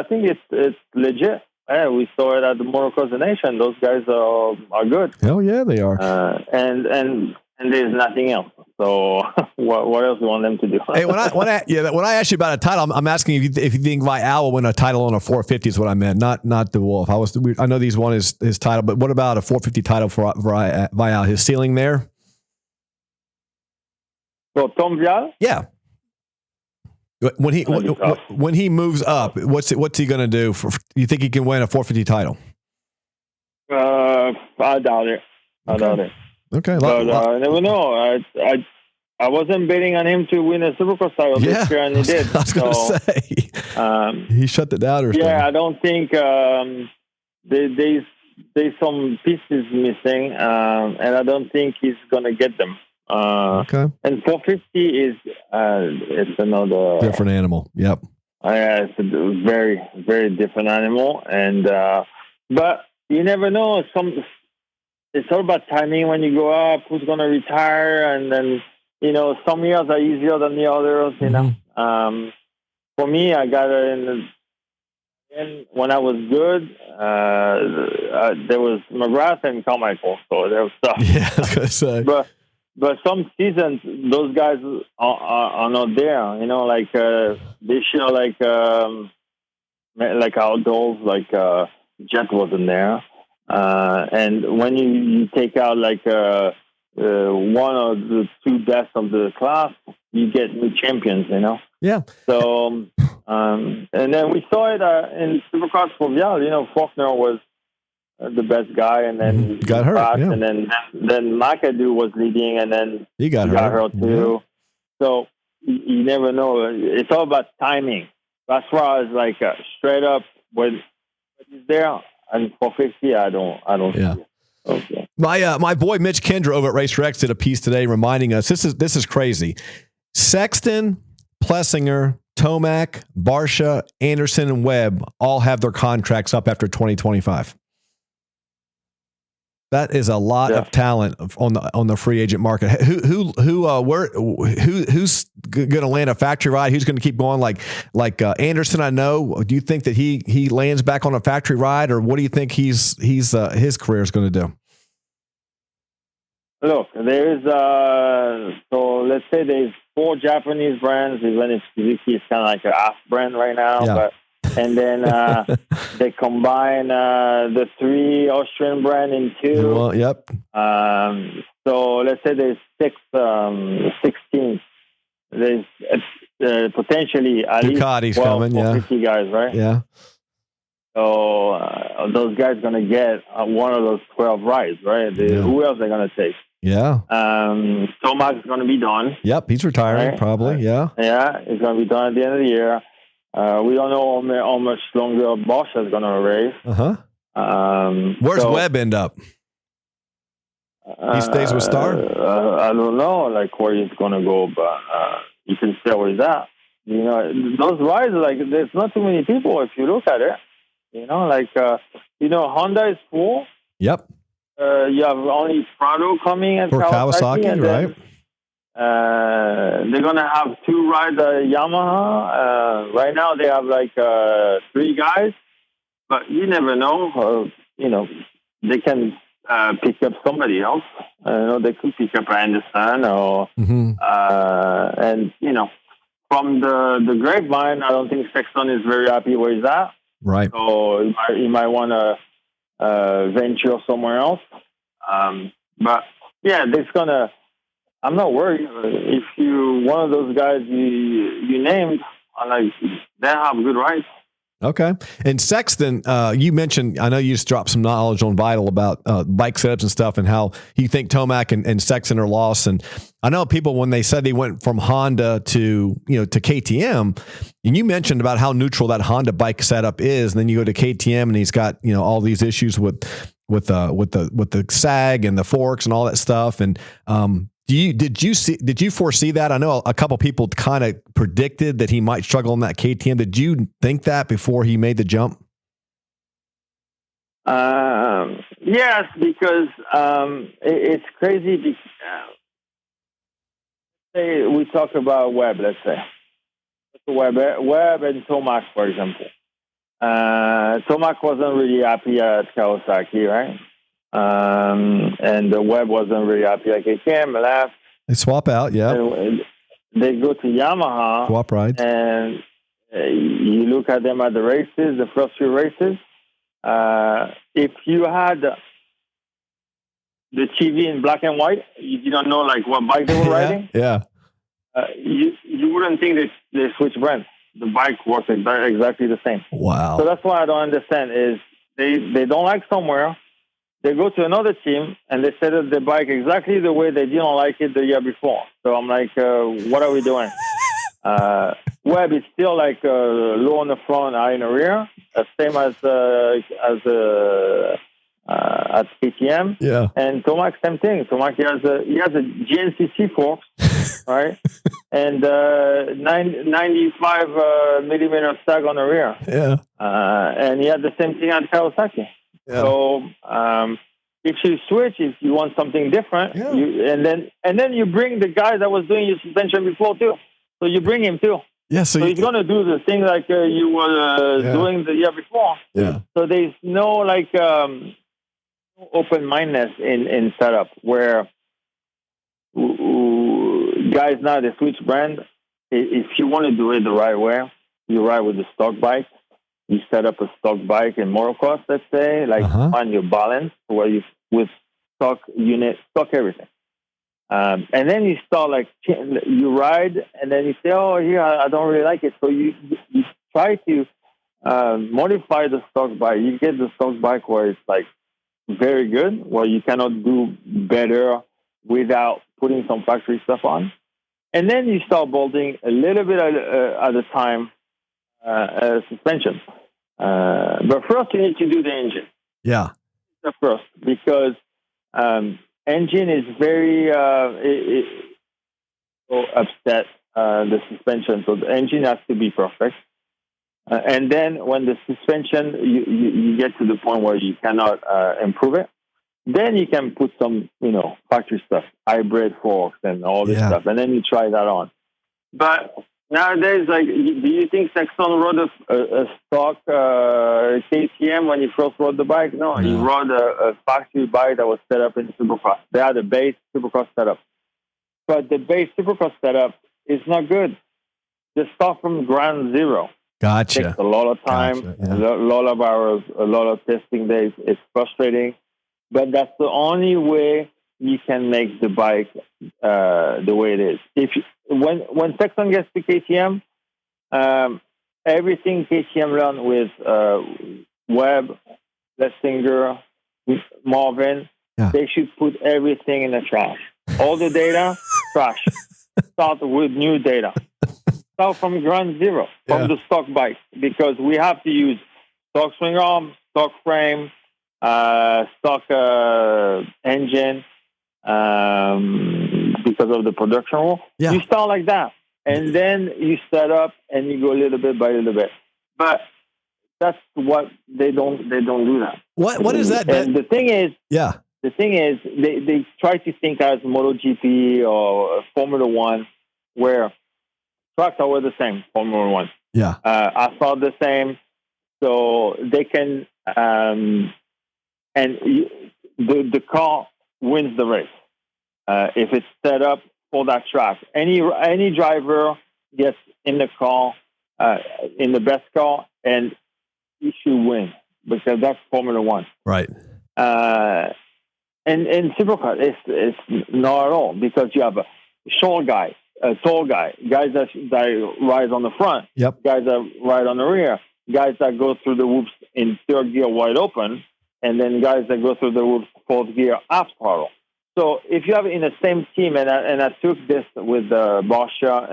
think it's legit. Yeah, we saw it at the Motocross Nation. Those guys are good. Hell yeah, they are. And there's nothing else. So what else do you want them to do? Hey, when I asked you about a title, I'm asking if you think Vial will win a title on a 450 is what I meant, not the Wolf. I know he's won his title, but what about a 450 title for Vial? His ceiling there? So Tom Vial? Yeah. When he moves up, what's he going to do? You think he can win a 450 title? I doubt it. Okay, but I never know. I wasn't betting on him to win a Supercross title this year, and he did. I was going to say he shut the doubters. Yeah, I don't think there's some pieces missing, and I don't think he's going to get them. Okay. And 450 is it's another different animal. Yep. Yeah, it's a very, very different animal, and but you never know. It's all about timing when you go up. Who's going to retire, and then some years are easier than the others. For me, I got it in when I was good. There was McGrath and Carmichael, so there was stuff. Yeah, I was going to say. But some seasons, those guys are not there. Like this year, like outdoors, like Jet wasn't there. And when you take out like one or the two best of the class, you get new champions. Yeah. So and then we saw it in Supercross for Vial. Faulkner was the best guy, and then got hurt, and then McAdoo was leading, and then he got hurt too. Yeah. So you never know. It's all about timing. As far as like straight up when he's there, and 450, I don't. Yeah. See it. Okay. My boy Mitch Kendra over at Racer X did a piece today reminding us this is crazy. Sexton, Plessinger, Tomac, Barsha, Anderson, and Webb all have their contracts up after 2025. That is a lot of talent on the free agent market. Who's going to land a factory ride? Who's going to keep going? Like Anderson, I know. Do you think that he lands back on a factory ride, or what do you think his career is going to do? Look, there's so let's say there's 4 Japanese brands. Even if Suzuki is kind of like a half brand right now, yeah. And then they combine the 3 Austrian brand in 2. Well, yep. So let's say there's 16. There's potentially at Ducati's least 12 coming, yeah. 50 guys, right? Yeah. So those guys are going to get one of those 12 rides, right? Who else are they going to take? Yeah. Tomac's going to be done. Yep, he's retiring, right? probably, yeah. Yeah, he's going to be done at the end of the year. We don't know how much longer Bosch is going to race. Where's Webb end up? He stays with Star? I don't know, like where he's going to go, but you can stay where he's at. Those rides, like there's not too many people if you look at it. Honda is full. Yep. You have only Prado coming and for Kawasaki, and right? They're gonna have 2 rides at Yamaha. Right now they have like 3 guys, but you never know. They can pick up somebody else. They could pick up Anderson or and from the grapevine, I don't think Sexton is very happy where he's at. Right. So he might want to venture somewhere else. But yeah, I'm not worried if one of those guys you named, they have good rides. Okay. And Sexton, you mentioned, I know you just dropped some knowledge on Vital about bike setups and stuff and how you think Tomac and Sexton are lost. And I know people, when they said he went from Honda to KTM, and you mentioned about how neutral that Honda bike setup is. And then you go to KTM and he's got, all these issues with the sag and the forks and all that stuff. And, did you foresee that? I know a couple people kind of predicted that he might struggle in that KTM. Did you think that before he made the jump? Yes, because it's crazy. Say we talk about Webb, let's say. Webb and Tomac, for example. Tomac wasn't really happy at Kawasaki, right? And the Webb wasn't really happy at KTM. Left. They swap out, yeah. They go to Yamaha. Swap rides. And you look at them at the races, the first few races. If you had the TV in black and white, you didn't know what bike they were riding. Yeah. you wouldn't think that they switch brands. The bike works exactly the same. Wow. So that's what I don't understand is they don't like somewhere. They go to another team and they set up the bike exactly the way they didn't like it the year before. So I'm like, what are we doing? Web is still like low on the front, high in the rear, same as at KTM. Yeah. And Tomac, same thing. Tomac he has a GNCC fork, right? And 95 millimeter stag on the rear. Yeah. And he had the same thing at Kawasaki. Yeah. So if you switch, if you want something different, and then you bring the guy that was doing your suspension before too. So you bring him too. Yeah. So he's gonna do the thing like you were doing the year before. Yeah. So there's no like open-mindedness in setup where guys now they switch brand. If you want to do it the right way, you ride with the stock bike. You set up a stock bike in motocross, let's say, like on your balance, where you with stock unit, stock everything. And then you start like you ride, and then you say, "Oh, here I don't really like it." So you try to modify the stock bike. You get the stock bike where it's like very good, where you cannot do better without putting some factory stuff on, and then you start bolting a little bit at a time suspension. But first, you need to do the engine. Yeah. First, because engine is very upset the suspension, so the engine has to be perfect. And then when the suspension, you get to the point where you cannot improve it, then you can put some, factory stuff, hybrid forks and all this stuff, and then you try that on. But nowadays, like, do you think Sexton rode a stock KTM when he first rode the bike? No, he rode a factory bike that was set up in Supercross. They had a base Supercross setup. But the base Supercross setup is not good. They start from ground zero. Gotcha. It takes a lot of time, a lot of hours, a lot of testing days. It's frustrating. But that's the only way you can make the bike the way it is. When Sexton gets to KTM, everything KTM learned with Webb, Lessinger, Marvin, they should put everything in the trash. All the data, trash. Start with new data. Start from ground zero, from the stock bike, because we have to use stock swing arm, stock frame, stock engine, because of the production rule. Yeah. You start like that, and then you set up and you go little bit by little bit. But that's what they don't do that. What is that? And the thing is, they try to think as MotoGP or Formula One, where tracks are all the same. Formula One, asphalt the same, so they can the car wins the race if it's set up for that track. Any driver gets in the car, in the best car, and he should win, because that's Formula One. Right. And Supercross, it's not at all, because you have a short guy, a tall guy, guys that ride on the front, guys that ride on the rear, guys that go through the whoops in third gear wide open, and then guys that go through the whoops fourth gear half throttle. So if you have in the same team, and I took this with Barsha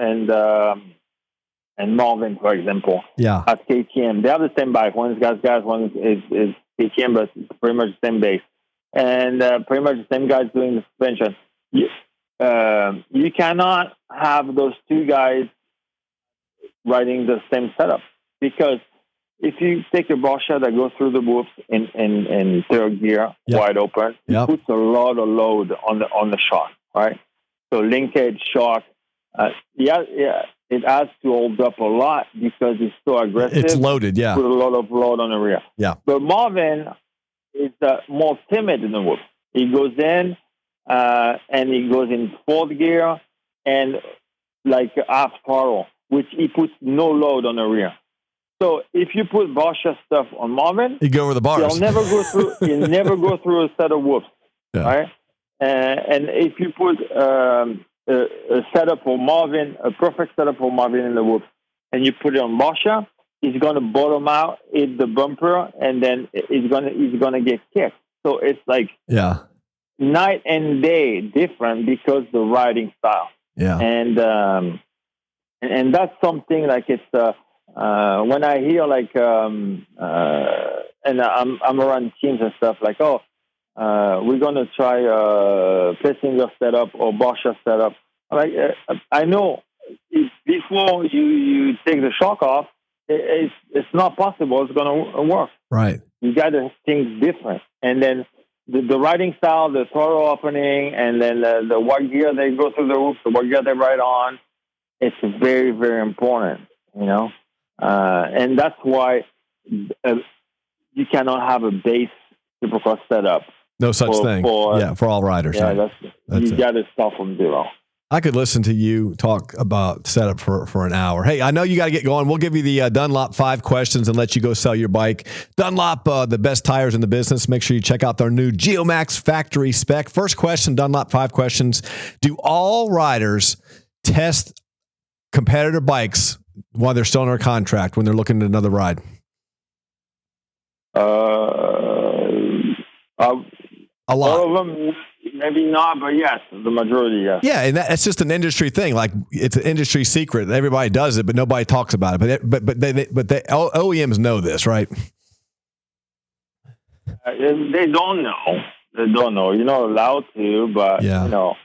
and Marvin, for example, at KTM, they have the same bike. One is gas, one is KTM, but pretty much the same base. And pretty much the same guys doing the suspension. You cannot have those two guys riding the same setup, because if you take a Barsha that goes through the whoops in third gear wide open, it puts a lot of load on the shock, right? So linkage, shock, it has to hold up a lot because it's so aggressive. It's loaded, Put a lot of load on the rear. Yeah. But Marvin is more timid in the whoop. He goes in and he goes in fourth gear and like half throttle, which he puts no load on the rear. So if you put Barsha stuff on Marvin, you go over the bars. He'll never go through a set of whoops, right? And if you put a setup for Marvin, a perfect setup for Marvin in the whoops, and you put it on Barsha, he's going to bottom out, hit the bumper, and then he's going to get kicked. So it's like night and day different because the riding style. Yeah. And that's something like it's when I hear like and I'm around teams and stuff like, we're gonna try Plessinger setup or Barsha setup. I'm like, I know before you take the shock off, it's not possible. It's gonna work. Right. You got to think different, and then the riding style, the throttle opening, and then the what gear they go through the roof, the what gear they ride on. It's very, very important, you know, and that's why you cannot have a base Supercross setup. No such thing. For all riders. Yeah, right? you got to start from zero. I could listen to you talk about setup for an hour. Hey, I know you got to get going. We'll give you the Dunlop 5 questions and let you go sell your bike. Dunlop, the best tires in the business. Make sure you check out their new Geomax factory spec. First question, Dunlop 5 questions. Do all riders test competitor bikes while they're still under contract when they're looking at another ride? A lot. All of them, maybe not, but yes, the majority, yes. Yeah, and that's just an industry thing. Like it's an industry secret. Everybody does it, but nobody talks about it. But they OEMs know this, right? They don't know. They don't know. You're not allowed to, but you know.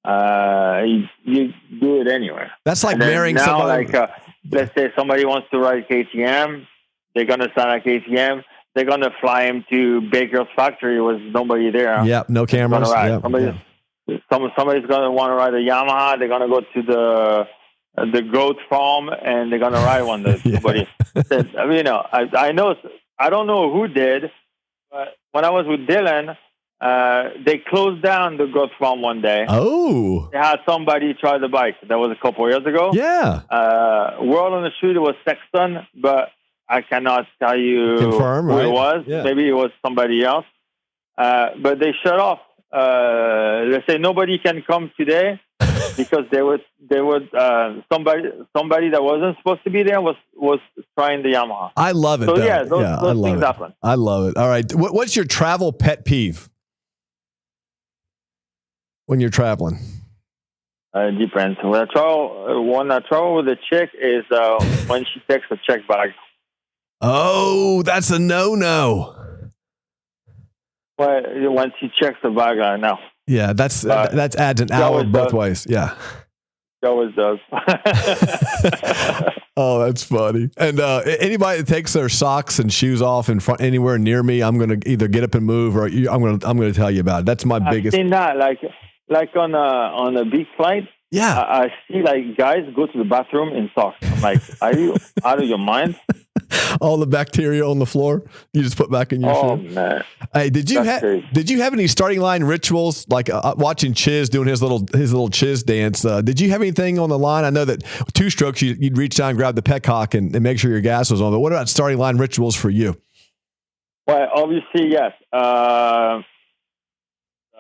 You do it anyway. That's like marrying now, somebody. Like, let's say somebody wants to ride KTM, they're gonna sign a KTM. They're gonna fly him to Baker's factory with nobody there. Yeah, no cameras. Yep. Somebody's gonna want to ride a Yamaha. They're gonna go to the goat farm and they're gonna ride one. Nobody. You know, I know. I don't know who did, but when I was with Dylan. They closed down the goat farm one day. Oh. They had somebody try the bike. That was a couple of years ago. Yeah. Word on the street, it was Sexton, but I cannot tell you who it was. Yeah. Maybe it was somebody else. But they shut off. They say nobody can come today because they would somebody that wasn't supposed to be there was trying the Yamaha. I love it. So though. those things happen. I love it. All right. What's your travel pet peeve? When you're traveling? It depends. When I travel with a chick is when she takes a check bag. Oh, that's a no-no. Well, when she checks the bag, I know. Yeah, that adds an hour both ways. Yeah. It always does. Oh, that's funny. And anybody that takes their socks and shoes off in front anywhere near me, I'm going to either get up and move or I'm going to tell you about it. That's my biggest. I've seen that like on a big flight. Yeah. I see like guys go to the bathroom in socks. I'm like, are you out of your mind? All the bacteria on the floor you just put back in your shoe. Oh man! Hey, did you have any starting line rituals like watching Chiz doing his little Chiz dance? Did you have anything on the line? I know that 2 strokes you'd reach down and grab the petcock and make sure your gas was on. But what about starting line rituals for you? Well, obviously yes.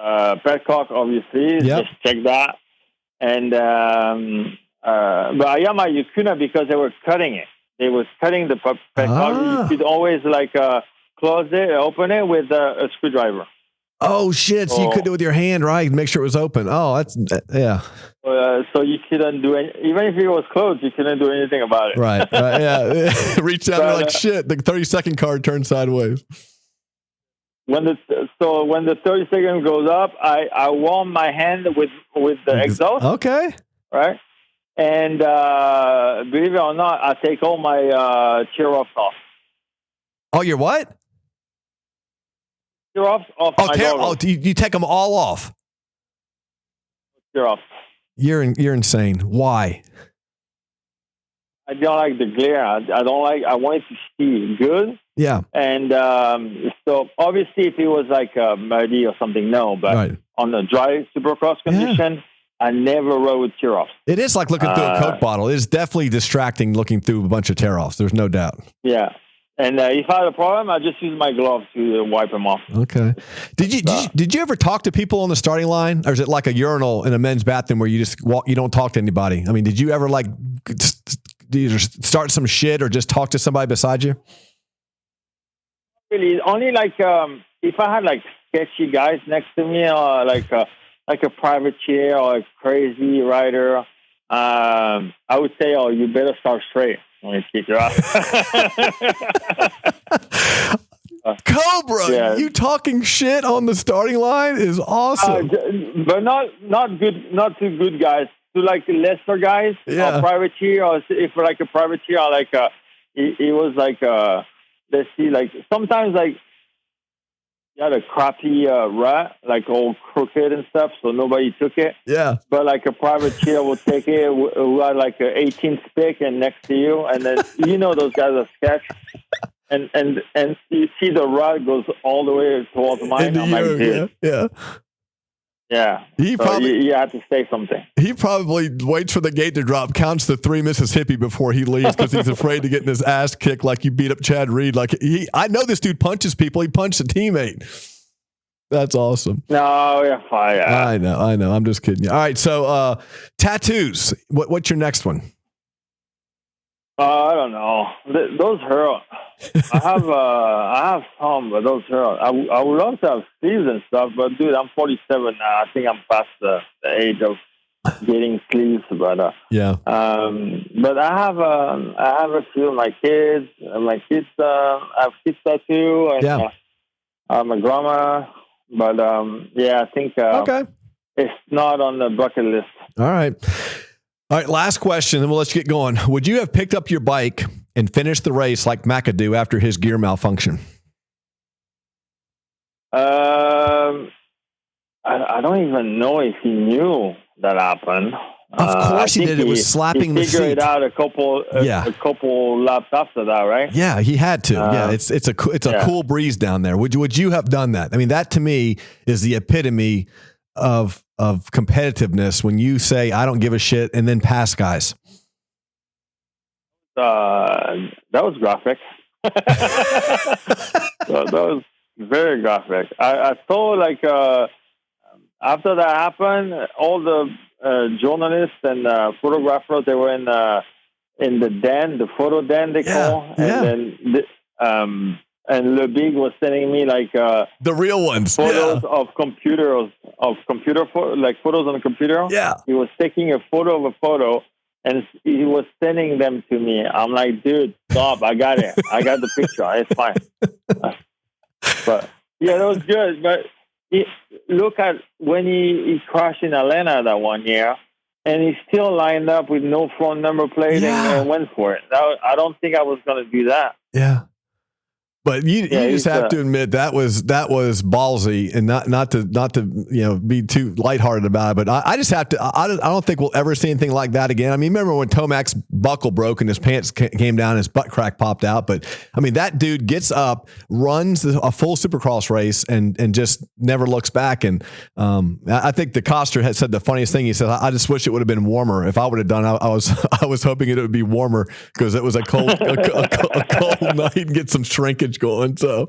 Petcock, obviously. Yep. Just check that. And but Ayama, you couldn't because they were cutting it. They were cutting the petcock. You could always close it, open it with a screwdriver. Oh shit! So you could do it with your hand, right? Make sure it was open. Oh, that's yeah. So you couldn't do any, even if it was closed, you couldn't do anything about it. Right. Yeah. Reach down and like shit. The 30-second card turned sideways. When the 30-second goes up, I warm my hand with the exhaust. Okay. Right. And believe it or not, I take all my tear-offs off. Oh, your what? Tear-offs off my goggles. You take them all off? Tear-offs. You're insane. Why? I don't like the glare. I want it to see good. Yeah. And so obviously if it was like muddy or something, no. But on the dry Supercross condition, I never rode with tear-offs. It is like looking through a Coke bottle. It is definitely distracting looking through a bunch of tear-offs. There's no doubt. Yeah. And if I had a problem, I just use my glove to wipe them off. Okay. Did you ever talk to people on the starting line, or is it like a urinal in a men's bathroom where you just walk? You don't talk to anybody. I mean, did you ever like either start some shit or just talk to somebody beside you? Really, only like if I had like sketchy guys next to me, or like a privateer or a crazy rider, I would say, "Oh, you better start straight." Let me kick your ass. Cobra, you talking shit on the starting line is awesome. But not good, not too good guys. To like lesser guys, or privateer, or if like a privateer, or like it was like let's see, like sometimes like you had a crappy rat, like all crooked and stuff, so nobody took it. Yeah. But like a privateer will take it, who had like an 18th pick and next to you, and then those guys are sketch. And you see the rod goes all the way towards mine. I'm like, dude. Yeah. You have to say something. He probably waits for the gate to drop, counts the 3 Mississippi before he leaves because he's afraid of getting his ass kicked like you beat up Chad Reed. Like I know this dude punches people. He punched a teammate. That's awesome. No, yeah, fine. Yeah. I know. I'm just kidding you. All right. So tattoos. What's your next one? I don't know. Those hurt. I have some, but those hurt. I would love to have sleeves and stuff, but dude, I'm 47 now. I think I'm past the age of getting sleeves. But yeah. But I have a few of my kids. My kids, I have kids tattoo. And, I'm a grandma, but I think okay. It's not on the bucket list. All right. Last question, then we'll let you get going. Would you have picked up your bike and finished the race like McAdoo after his gear malfunction? I don't even know if he knew that happened. Of course he did. It was slapping the seat. He figured it out a couple laps after that, right? Yeah, he had to. It's a cool breeze down there. Would you have done that? I mean, that to me is the epitome of competitiveness when you say I don't give a shit and then pass guys. That was graphic. That was very graphic. I thought like after that happened, all the journalists and photographers, they were in the den, the photo den they call, and then and Le Big was sending me like the real ones, photos of computer like photos on the computer. Yeah, he was taking a photo of a photo, and he was sending them to me. I'm like, dude, stop! I got it. I got the picture. It's fine. But yeah, that was good. But look at when he crashed in Atlanta that one year, and he still lined up with no front number plate and went for it. I don't think I was going to do that. Yeah. But you just have to admit that was ballsy, and not to be too lighthearted about it. But I just have to. I don't think we'll ever see anything like that again. I mean, remember when Tomac's buckle broke and his pants came down, and his butt crack popped out. But I mean, that dude gets up, runs a full Supercross race, and just never looks back. And I think the Coster had said the funniest thing. He said, "I just wish it would have been warmer. If I would have done, I was hoping it would be warmer because it was a cold night and get some shrinkage going." So,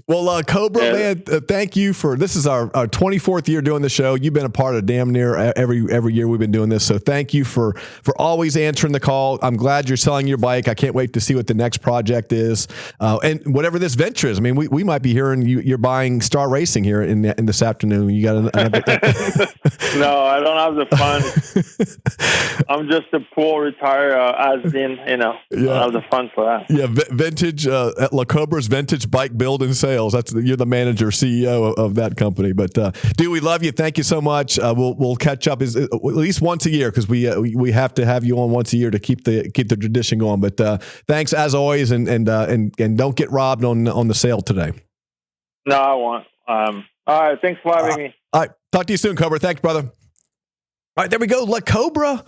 well, Cobra, man, thank you this is our 24th year doing the show. You've been a part of damn near every year we've been doing this. So thank you for always answering the call. I'm glad you're selling your bike. I can't wait to see what the next project is. And whatever this venture is. I mean, we might be hearing you're buying Star Racing here in this afternoon. You got No, I don't have the funds. I'm just a poor retired has-been, I don't have the funds for that. Yeah, vintage at La Cobra's Vintage Bike Build and Sales. You're the manager, CEO of that company. But dude, we love you. Thank you so much. We'll catch up at least once a year because we have to have you on once a year to keep the tradition going. But thanks as always, and don't get robbed on the sale today. No, I won't. All right, thanks for having me. All right, talk to you soon, Cobra. Thanks, brother. All right, there we go. La Cobra.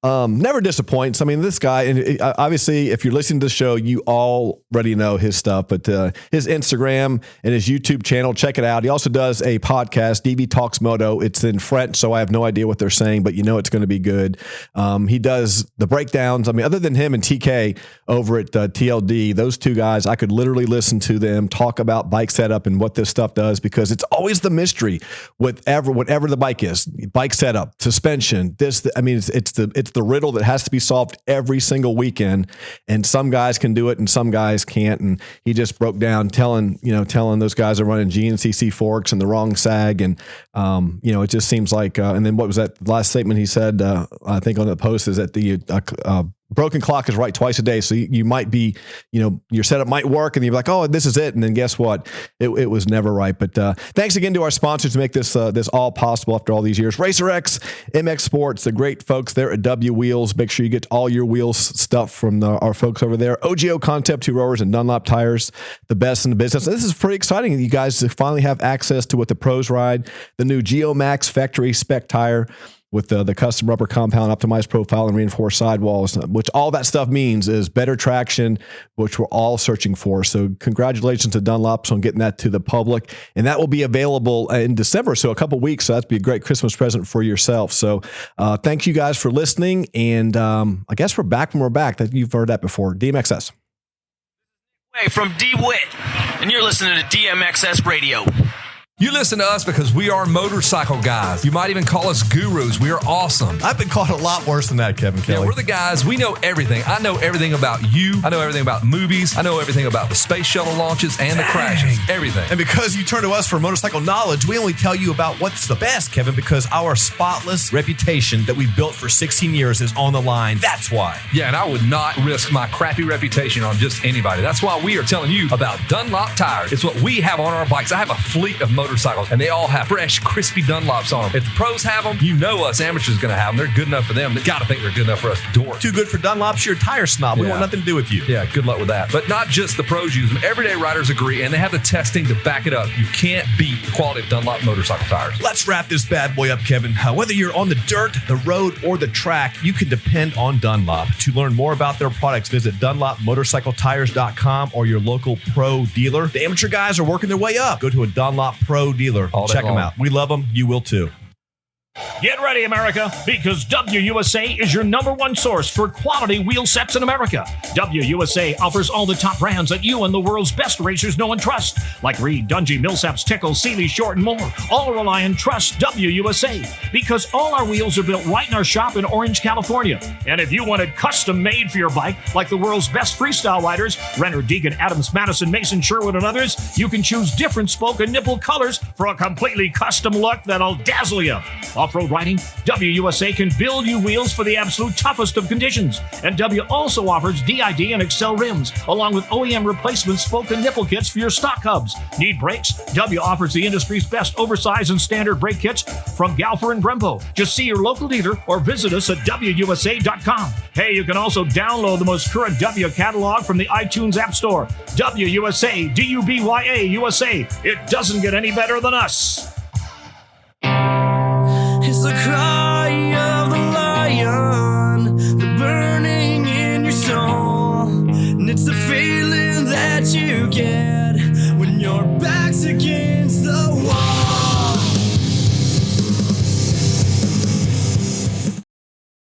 Never disappoints. I mean, this guy, and obviously, if you're listening to the show, you already know his stuff, but his Instagram and his YouTube channel, check it out. He also does a podcast, DV Talks Moto. It's in French, so I have no idea what they're saying, but you know it's going to be good. He does the breakdowns. I mean, other than him and TK over at TLD, those two guys, I could literally listen to them talk about bike setup and what this stuff does, because it's always the mystery whatever the bike is, bike setup, suspension, it's the riddle that has to be solved every single weekend, and some guys can do it and some guys can't. And he just broke down telling those guys are running GNCC forks and the wrong sag, and it just seems like. And then what was that last statement he said? I think on the post is that the broken clock is right twice a day. So you might be, your setup might work and you're like, oh, this is it. And then guess what? It was never right. But thanks again to our sponsors to make this all possible after all these years. RacerX, MX Sports, the great folks there at W Wheels. Make sure you get all your wheels stuff from our folks over there. OGO Concept 2 Rowers and Dunlop Tires, the best in the business. This is pretty exciting. You guys finally have access to what the pros ride. The new GeoMax Factory Spec Tire with the custom rubber compound, optimized profile, and reinforced sidewalls, which all that stuff means is better traction, which we're all searching for. So congratulations to Dunlops on getting that to the public. And that will be available in December, so a couple weeks. So that'd be a great Christmas present for yourself. So thank you guys for listening. And I guess we're back when we're back. You've heard that before. DMXS. Hey, from DeWitt, and you're listening to DMXS Radio. You listen to us because we are motorcycle guys. You might even call us gurus. We are awesome. I've been called a lot worse than that, Kevin Kelly. Yeah, we're the guys. We know everything. I know everything about you. I know everything about movies. I know everything about the space shuttle launches and the crashes. Everything. And because you turn to us for motorcycle knowledge, we only tell you about what's the best, Kevin, because our spotless reputation that we've built for 16 years is on the line. That's why. Yeah, and I would not risk my crappy reputation on just anybody. That's why we are telling you about Dunlop tires. It's what we have on our bikes. I have a fleet of motorcycles, and they all have fresh, crispy Dunlops on them. If the pros have them, you know us amateurs are going to have them. They're good enough for them. They got to think they're good enough for us dorks. Too good for Dunlops, you're a tire snob. We want nothing to do with you. Yeah, good luck with that. But not just the pros use them. Everyday riders agree, and they have the testing to back it up. You can't beat the quality of Dunlop motorcycle tires. Let's wrap this bad boy up, Kevin. Whether you're on the dirt, the road, or the track, you can depend on Dunlop. To learn more about their products, visit DunlopMotorcycleTires.com or your local pro dealer. The amateur guys are working their way up. Go to a Dunlop pro dealer. Check them out. We love them. You will too. Get ready, America, because WUSA is your #1 source for quality wheel sets in America. WUSA offers all the top brands that you and the world's best racers know and trust, like Reed, Dungy, Millsaps, Tickle, Sealy, Short, and more. All rely and trust WUSA, because all our wheels are built right in our shop in Orange, California. And if you want it custom made for your bike, like the world's best freestyle riders, Renner, Deegan, Adams, Madison, Mason, Sherwood, and others, you can choose different spoke and nipple colors for a completely custom look that'll dazzle you. Off-road riding, WUSA can build you wheels for the absolute toughest of conditions. And W also offers DID and Excel rims, along with OEM replacement spoke and nipple kits for your stock hubs. Need brakes? W offers the industry's best oversized and standard brake kits from Galfer and Brembo. Just see your local dealer or visit us at WUSA.com. Hey, you can also download the most current W catalog from the iTunes App Store. WUSA, DUBYA USA. It doesn't get any better than us. It's the cry of the lion, the burning in your soul, and it's the feeling that you get